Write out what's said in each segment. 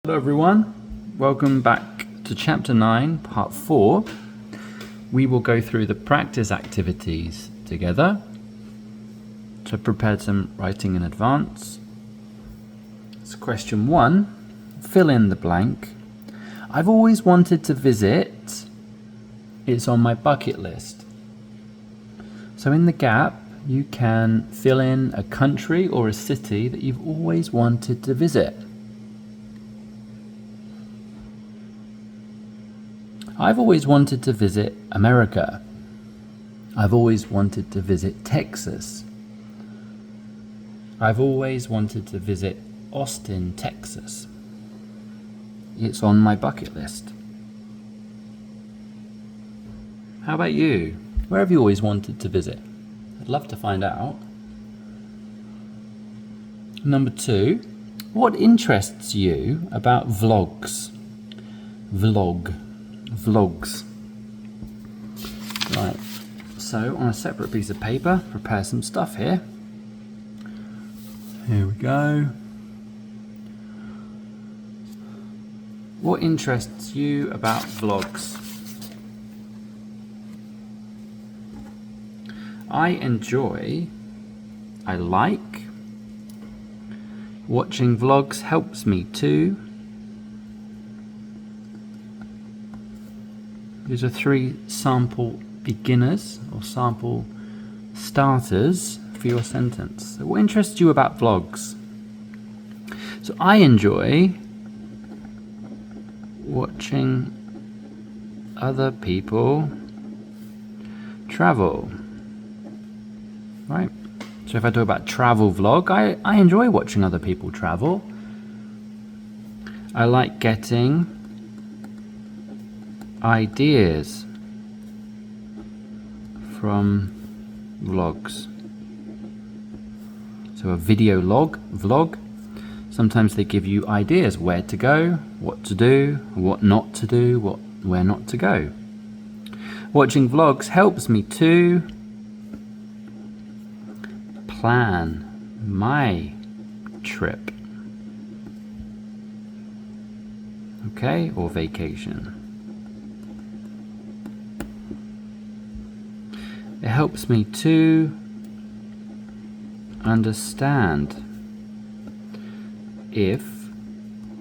Hello everyone, welcome back to chapter 9, part 4. We will go through the practice activities together. So prepared some writing in advance. So question 1, fill in the blank. I've always wanted to visit, it's on my bucket list. So in the gap, you can fill in a country or a city that you've always wanted to visit. I've always wanted to visit America. I've always wanted to visit Texas. I've always wanted to visit Austin, Texas. It's on my bucket list. How about you? Where have you always wanted to visit? I'd love to find out. Number 2, what interests you about vlogs? Vlogs. Right, so on a separate piece of paper, prepare some stuff here. Here we go. What interests you about vlogs? I like watching vlogs helps me too. These are 3 sample beginners or sample starters for your sentence. So what interests you about vlogs? So I enjoy watching other people travel. Right? So if I talk about travel vlog, I enjoy watching other people travel. I like getting ideas from vlogs. So a video vlog, sometimes they give you ideas where to go, what to do, what not to do, where not to go. Watching vlogs helps me to plan my trip, okay, or vacation. It helps me to understand if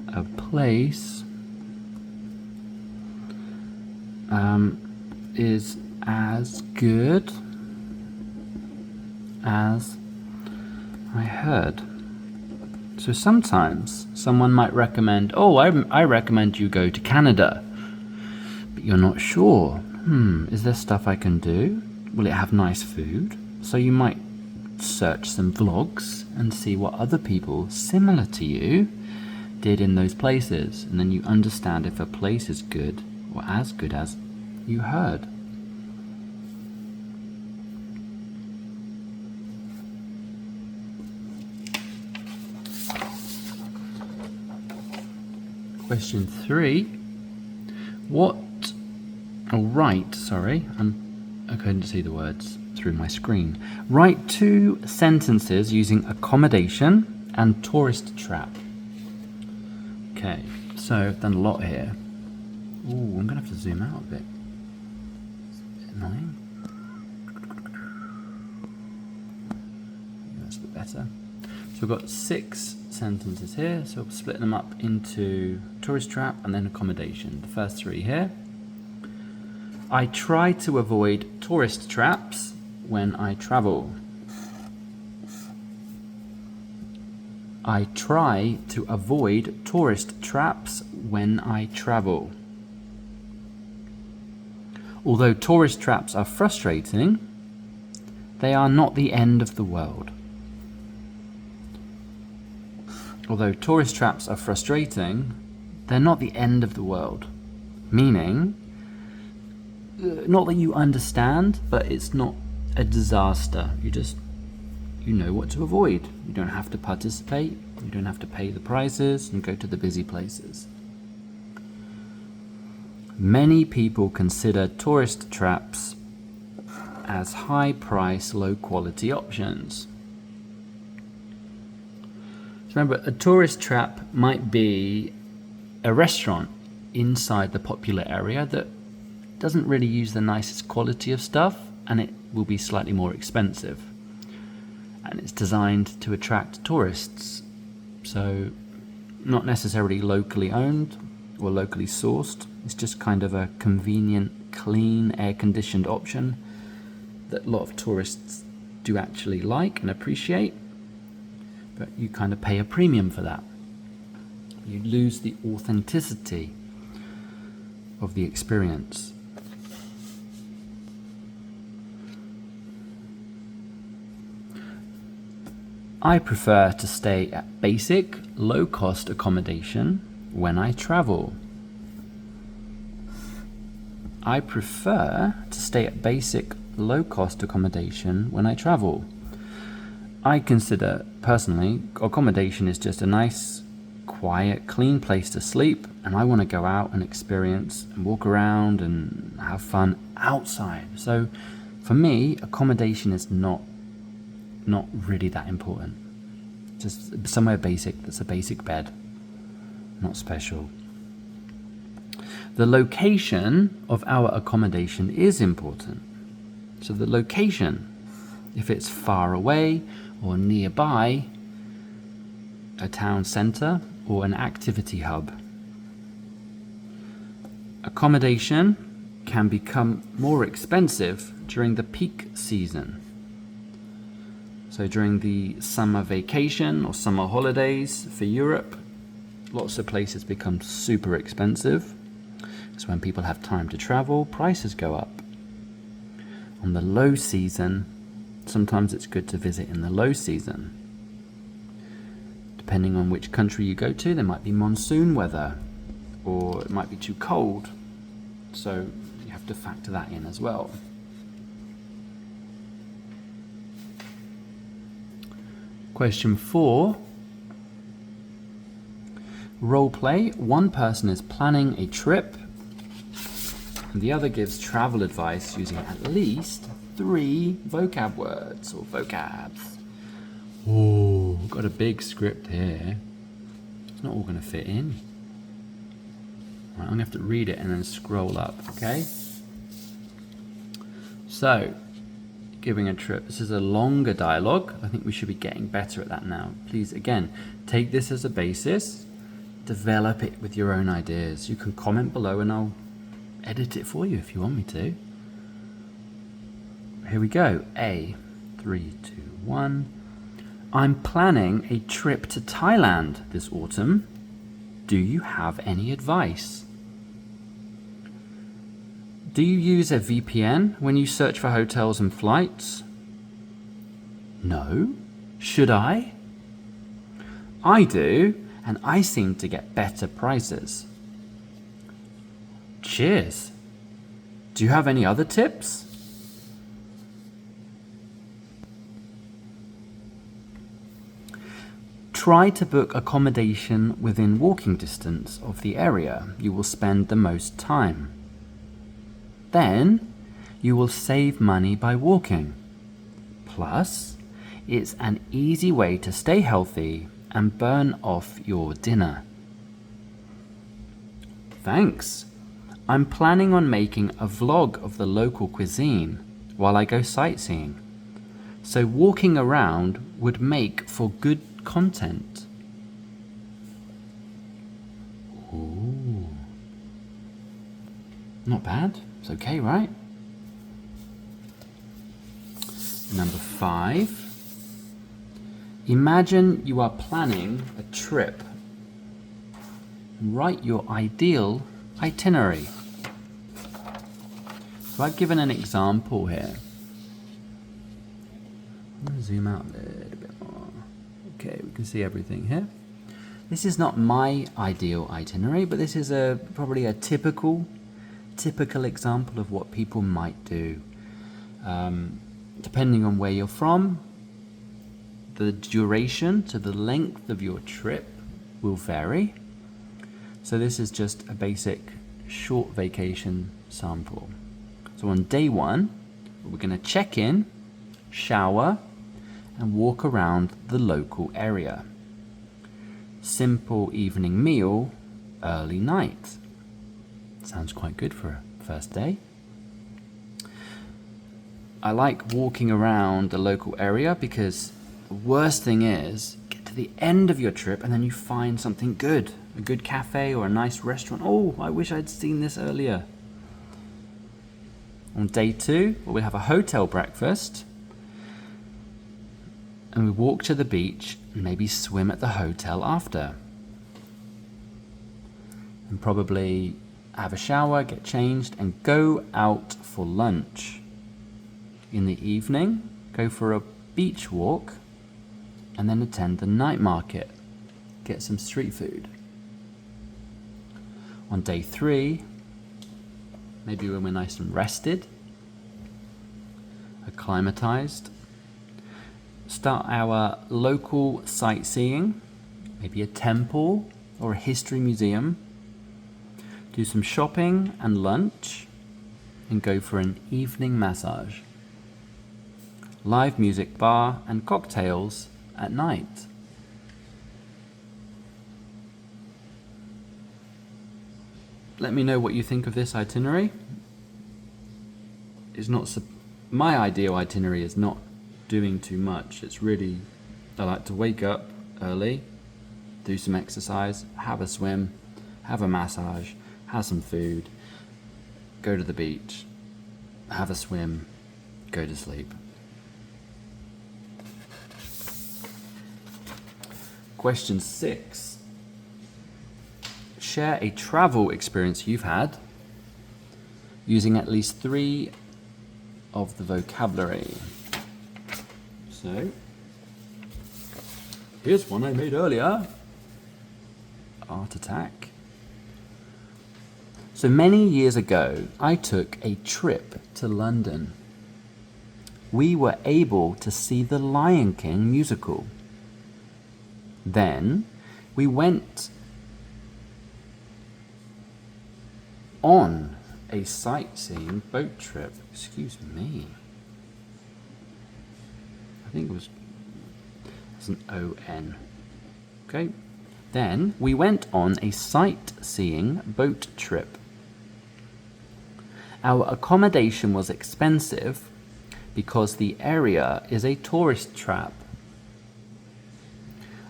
a place is as good as I heard. So sometimes someone might recommend, I recommend you go to Canada, but you're not sure. Is there stuff I can do? Will it have nice food? So you might search some vlogs and see what other people similar to you did in those places, and then you understand if a place is good or as good as you heard. Question 3. I couldn't see the words through my screen. Write 2 sentences using accommodation and tourist trap. Okay, so I've done a lot here. I'm gonna have to zoom out a bit. It's a bit annoying. That's a bit better. So we've got 6 sentences here, so we'll split them up into tourist trap and then accommodation. The first 3 here. I try to avoid tourist traps when I travel. I try to avoid tourist traps when I travel. Although tourist traps are frustrating, they are not the end of the world. Although tourist traps are frustrating, they're not the end of the world. Meaning, not that you understand, but it's not a disaster. You know what to avoid. You don't have to participate. You don't have to pay the prices and go to the busy places. Many people consider tourist traps as high price, low quality options. So remember, a tourist trap might be a restaurant inside the popular area that doesn't really use the nicest quality of stuff, and it will be slightly more expensive. And it's designed to attract tourists. So not necessarily locally owned or locally sourced. It's just kind of a convenient, clean, air-conditioned option that a lot of tourists do actually like and appreciate. But you kind of pay a premium for that. You lose the authenticity of the experience. I prefer to stay at basic, low-cost accommodation when I travel. I prefer to stay at basic, low-cost accommodation when I travel. I consider, personally, accommodation is just a nice, quiet, clean place to sleep, and I want to go out and experience and walk around and have fun outside. So for me, accommodation is not really that important. Just somewhere basic, that's a basic bed, not special. The location of our accommodation is important. So the location, if it's far away or nearby a town centre or an activity hub. Accommodation can become more expensive during the peak season. So during the summer vacation or summer holidays for Europe, lots of places become super expensive. So when people have time to travel, prices go up. On the low season, sometimes it's good to visit in the low season. Depending on which country you go to, there might be monsoon weather, or it might be too cold. So you have to factor that in as well. Question 4. Role play. One person is planning a trip, and the other gives travel advice using at least 3 vocab words or vocabs. Oh, got a big script here. It's not all going to fit in. Right, I'm going to have to read it and then scroll up, okay? So, giving a trip. This is a longer dialogue. I think we should be getting better at that now. Please, again, take this as a basis. Develop it with your own ideas. You can comment below and I'll edit it for you if you want me to. Here we go. A. 3, 2, 1. I'm planning a trip to Thailand this autumn. Do you have any advice? Do you use a VPN when you search for hotels and flights? No. Should I? I do, and I seem to get better prices. Cheers. Do you have any other tips? Try to book accommodation within walking distance of the area you will spend the most time. Then, you will save money by walking. Plus, it's an easy way to stay healthy and burn off your dinner. Thanks. I'm planning on making a vlog of the local cuisine while I go sightseeing. So walking around would make for good content. Ooh. Not bad. It's okay, right? Number 5. Imagine you are planning a trip. Write your ideal itinerary. So I've given an example here. I'm going to zoom out a little bit more. Okay, we can see everything here. This is not my ideal itinerary, but this is probably a typical example of what people might do. Depending on where you're from, the duration to the length of your trip will vary. So this is just a basic short vacation sample. So on day 1, we're going to check in, shower, and walk around the local area. Simple evening meal early night. Sounds quite good for a first day. I like walking around the local area because the worst thing is get to the end of your trip and then you find something good, a good cafe or a nice restaurant. Oh, I wish I'd seen this earlier. On day 2, we have a hotel breakfast and we walk to the beach and maybe swim at the hotel after. And probably have a shower, get changed, and go out for lunch. In the evening, go for a beach walk, and then attend the night market, get some street food. On day 3, maybe when we're nice and rested, acclimatized, start our local sightseeing, maybe a temple or a history museum, do some shopping and lunch, and go for an evening massage. Live music bar and cocktails at night. Let me know what you think of this itinerary. My ideal itinerary is not doing too much. It's really, I like to wake up early, do some exercise, have a swim, have a massage, have some food, go to the beach, have a swim, go to sleep. Question 6. Share a travel experience you've had using at least 3 of the vocabulary. So, here's one I made earlier. Art attack. So many years ago, I took a trip to London. We were able to see the Lion King musical. Then we went on a sightseeing boat trip. Excuse me. I think it's an O-N. Okay. Then we went on a sightseeing boat trip. Our accommodation was expensive because the area is a tourist trap.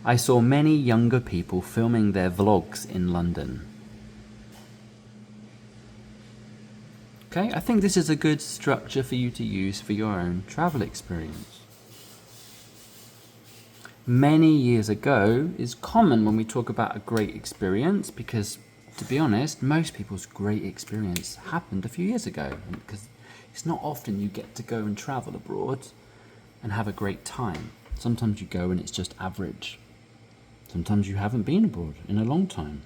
I saw many younger people filming their vlogs in London. Okay, I think this is a good structure for you to use for your own travel experience. Many years ago is common when we talk about a great experience because, to be honest, most people's great experience happened a few years ago because it's not often you get to go and travel abroad and have a great time. Sometimes you go and it's just average. Sometimes you haven't been abroad in a long time.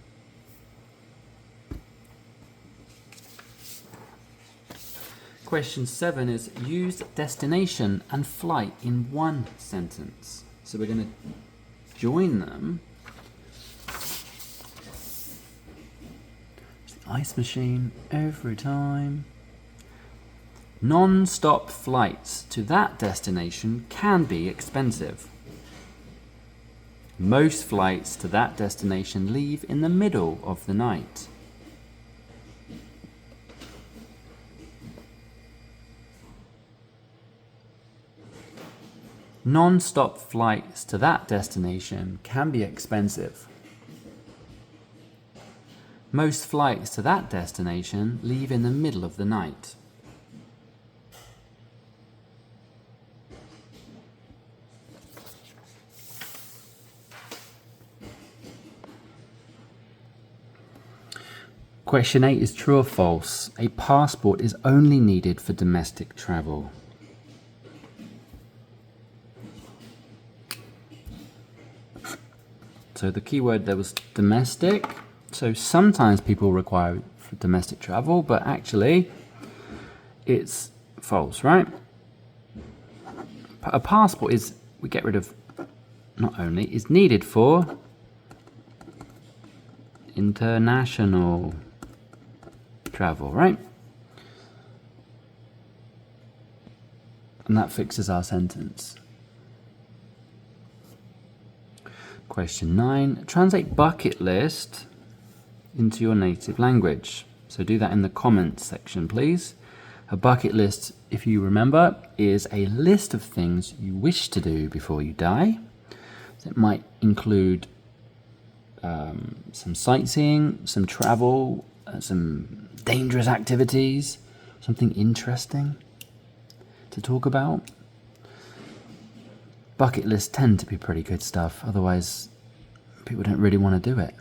Question 7 is use destination and flight in one sentence. So we're going to join them. Ice machine every time. Non-stop flights to that destination can be expensive. Most flights to that destination leave in the middle of the night. Non-stop flights to that destination can be expensive. Most flights to that destination leave in the middle of the night. Question 8 is true or false. A passport is only needed for domestic travel. So the key word there was domestic. So sometimes people require it for domestic travel, but actually it's false, right? A passport is, we get rid of, not only, is needed for international travel, right? And that fixes our sentence. Question 9. Translate bucket list into your native language. So do that in the comments section, please. A bucket list, if you remember, is a list of things you wish to do before you die. So it might include some sightseeing, some travel, some dangerous activities, something interesting to talk about. Bucket lists tend to be pretty good stuff, otherwise people don't really want to do it.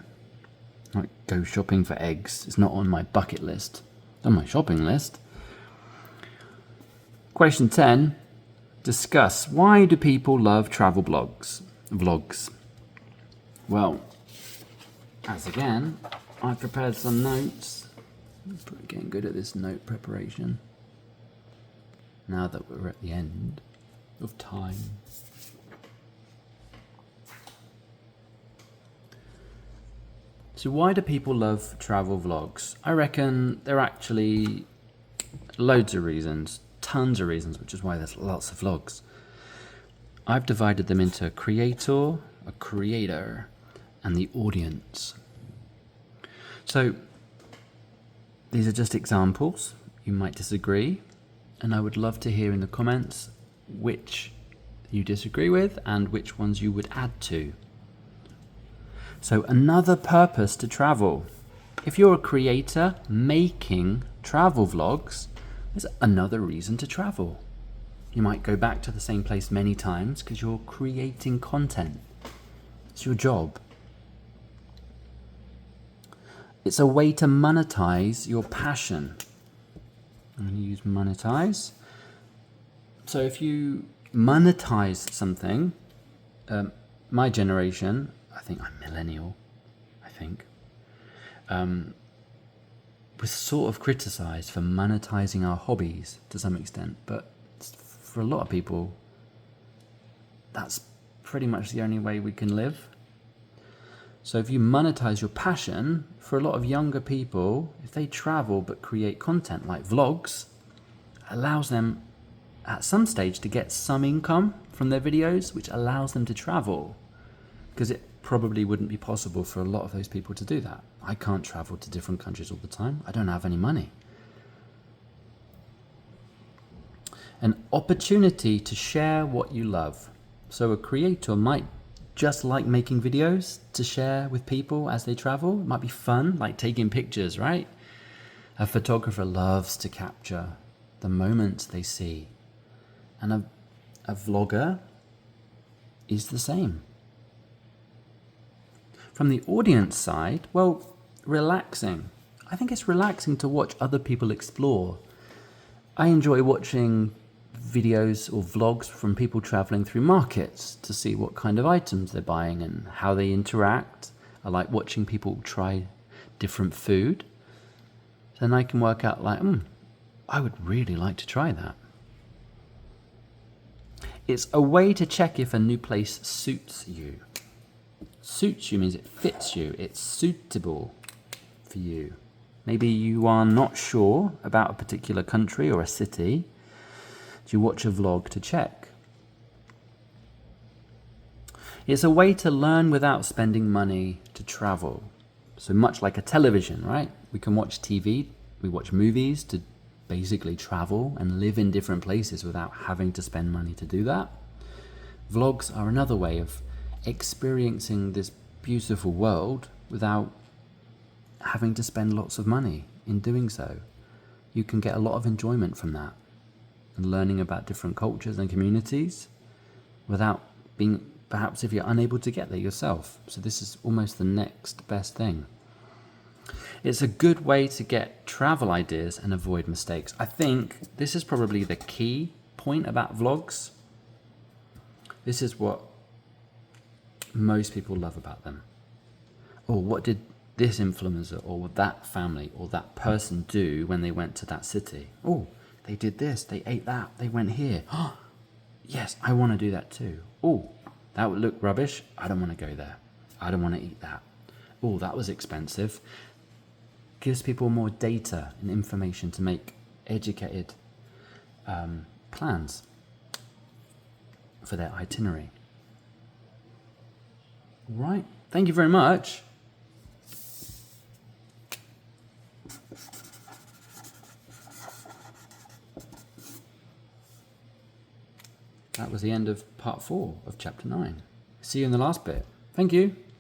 Like go shopping for eggs, it's not on my bucket list, it's on my shopping list. Question 10, discuss why do people love travel vlogs? Well, as again, I've prepared some notes. I'm getting good at this note preparation now that we're at the end of time. So why do people love travel vlogs? I reckon there are actually loads of reasons, tons of reasons, which is why there's lots of vlogs. I've divided them into a creator, and the audience. So these are just examples. You might disagree, and I would love to hear in the comments which you disagree with and which ones you would add to. So another purpose to travel. If you're a creator making travel vlogs, there's another reason to travel. You might go back to the same place many times because you're creating content. It's your job. It's a way to monetize your passion. I'm going to use monetize. So if you monetize something, my generation, I think I'm millennial, was sort of criticized for monetizing our hobbies to some extent, but for a lot of people, that's pretty much the only way we can live. So if you monetize your passion, for a lot of younger people, if they travel but create content like vlogs, it allows them at some stage to get some income from their videos, which allows them to travel, because it probably wouldn't be possible for a lot of those people to do that. I can't travel to different countries all the time. I don't have any money. An opportunity to share what you love. So a creator might just like making videos to share with people as they travel. It might be fun, like taking pictures, right? A photographer loves to capture the moments they see. And a vlogger is the same. From the audience side, well, relaxing. I think it's relaxing to watch other people explore. I enjoy watching videos or vlogs from people traveling through markets to see what kind of items they're buying and how they interact. I like watching people try different food. Then I can work out like, I would really like to try that. It's a way to check if a new place suits you. Suits you means it fits you. It's suitable for you. Maybe you are not sure about a particular country or a city. You watch a vlog to check. It's a way to learn without spending money to travel. So much like a television, right? We can watch TV, we watch movies to basically travel and live in different places without having to spend money to do that. Vlogs are another way of experiencing this beautiful world without having to spend lots of money in doing so. You can get a lot of enjoyment from that and learning about different cultures and communities without being, perhaps if you're unable to get there yourself. So this is almost the next best thing. It's a good way to get travel ideas and avoid mistakes. I think this is probably the key point about vlogs. This is what most people love about them. Oh, what did this influencer or that family or that person do when they went to that city? Oh, they did this, they ate that, they went here. Oh, yes, I want to do that too. Oh, that would look rubbish. I don't want to go there. I don't want to eat that. Oh, that was expensive. Gives people more data and information to make educated plans for their itinerary. Right, thank you very much. That was the end of part 4 of chapter 9. See you in the last bit. Thank you.